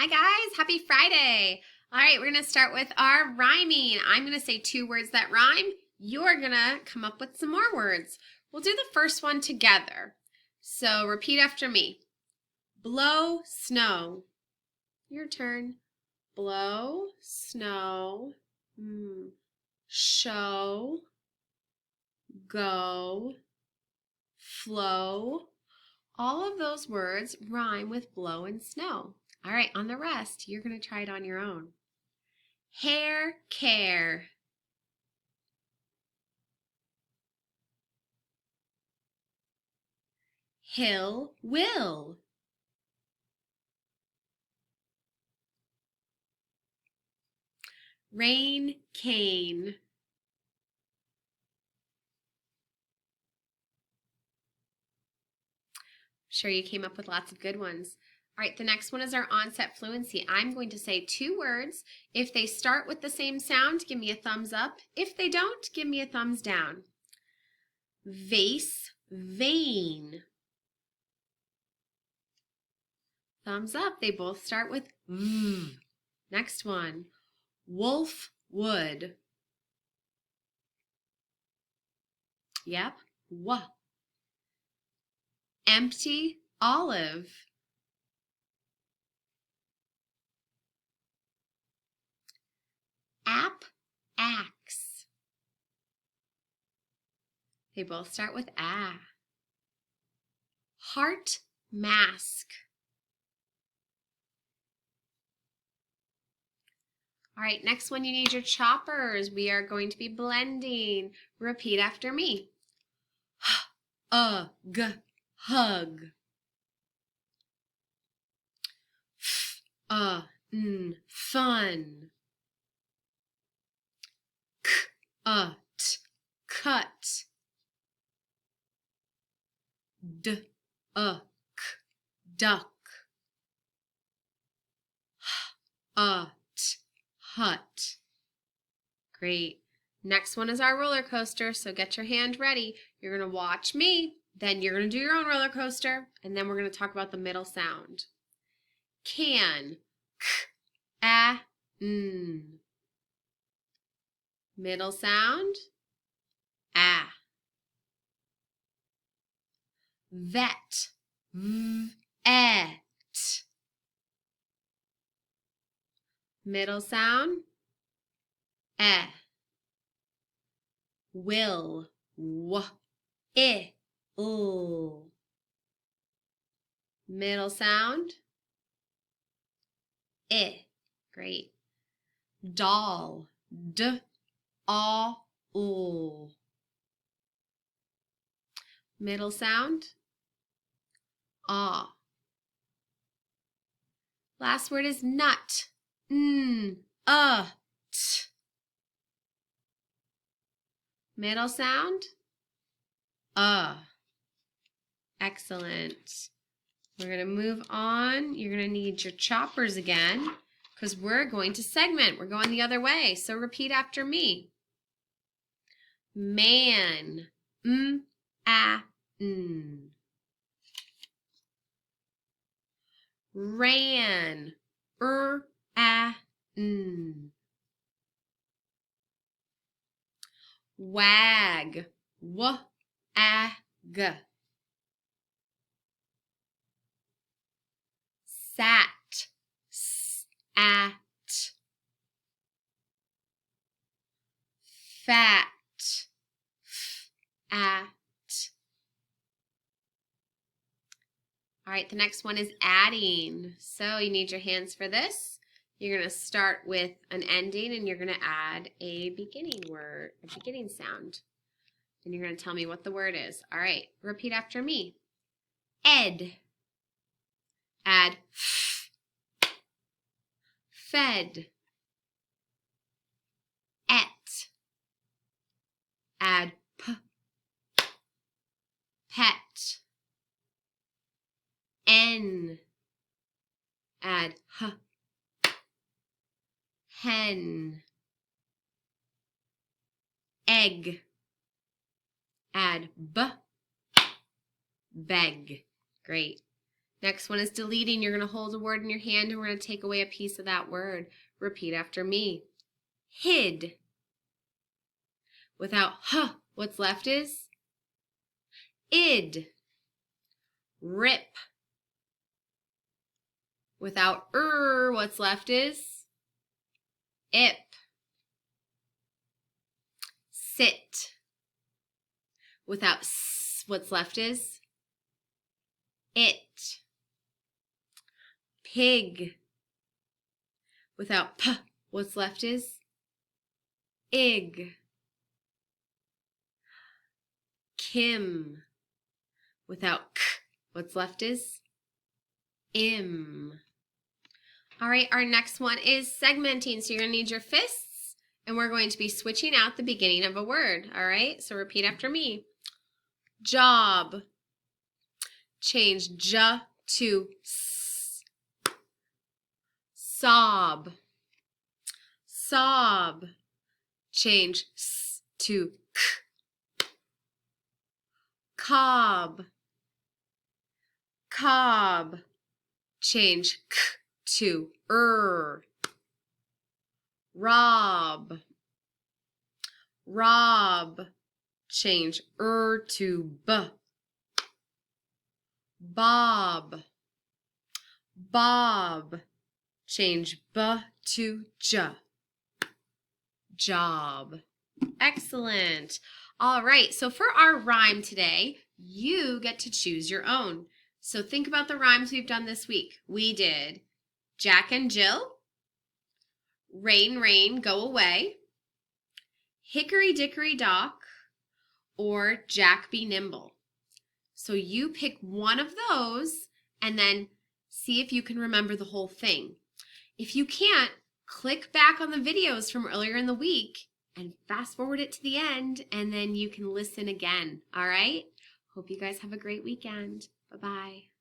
Hi guys, happy Friday. All right, we're gonna start with our rhyming. I'm gonna say 2 words that rhyme. You're gonna come up with some more words. We'll do the first one together. So repeat after me. Blow, snow. Your turn. Blow, snow, show, go, flow. All of those words rhyme with blow and snow. All right, on the rest, you're going to try it on your own. Hair, care. Hill, will. Rain, cane. Sure, you came up with lots of good ones. All right, the next one is our onset fluency. I'm going to say 2 words. If they start with the same sound, give me a thumbs up. If they don't, give me a thumbs down. Vase, vein. Thumbs up. They both start with V. Next one. Wolf, wood. Yep. W. Empty, olive. App, axe. They both start with A. Heart, mask. All right, next one, you need your choppers. We are going to be blending. Repeat after me. Hug, hug. Fun. Cut. Duck. Hut. Great. Next one is our roller coaster, so get your hand ready. You're going to watch me, then you're going to do your own roller coaster, and then we're going to talk about the middle sound. Can. N. Middle sound. A. Vet. Et. Middle sound. Eh. Will. L. Middle sound. I. Great. Doll. L. Middle sound. Ah. Last word is nut. T. Middle sound. Excellent. We're going to move on. You're going to need your choppers again because we're going to segment. We're going the other way. So repeat after me. Man. Ran. Wag. Sat. At. Fat. At. All right, the next one is adding. So you need your hands for this. You're going to start with an ending and you're going to add a beginning word, a beginning sound. And you're going to tell me what the word is. All right, repeat after me. Ed. Add fed. Et. Add pet. N. Add hen. Egg. Add beg. Great. Next one is deleting. You're going to hold a word in your hand and we're going to take away a piece of that word. Repeat after me. Hid. Without huh, what's left is id. Rip. Without what's left is ip. Sit. Without s, what's left is it. Pig. Without p, what's left is ig. Kim. Without k, what's left is im. All right, our next one is segmenting. So you're going to need your fists, and we're going to be switching out the beginning of a word. All right, so repeat after me. Job. Change j to s. Sob. Sob. Change s to k. Cob. Cob. Change k to Rob. Rob. Change to b. Bob. Bob. Change b to j. Job. Excellent. All right, so for our rhyme today, you get to choose your own. So think about the rhymes we've done this week. We did Jack and Jill, Rain, Rain, Go Away, Hickory Dickory Dock, or Jack Be Nimble. So you pick one of those and then see if you can remember the whole thing. If you can't, click back on the videos from earlier in the week and fast forward it to the end, and then you can listen again. All right? Hope you guys have a great weekend. Bye-bye.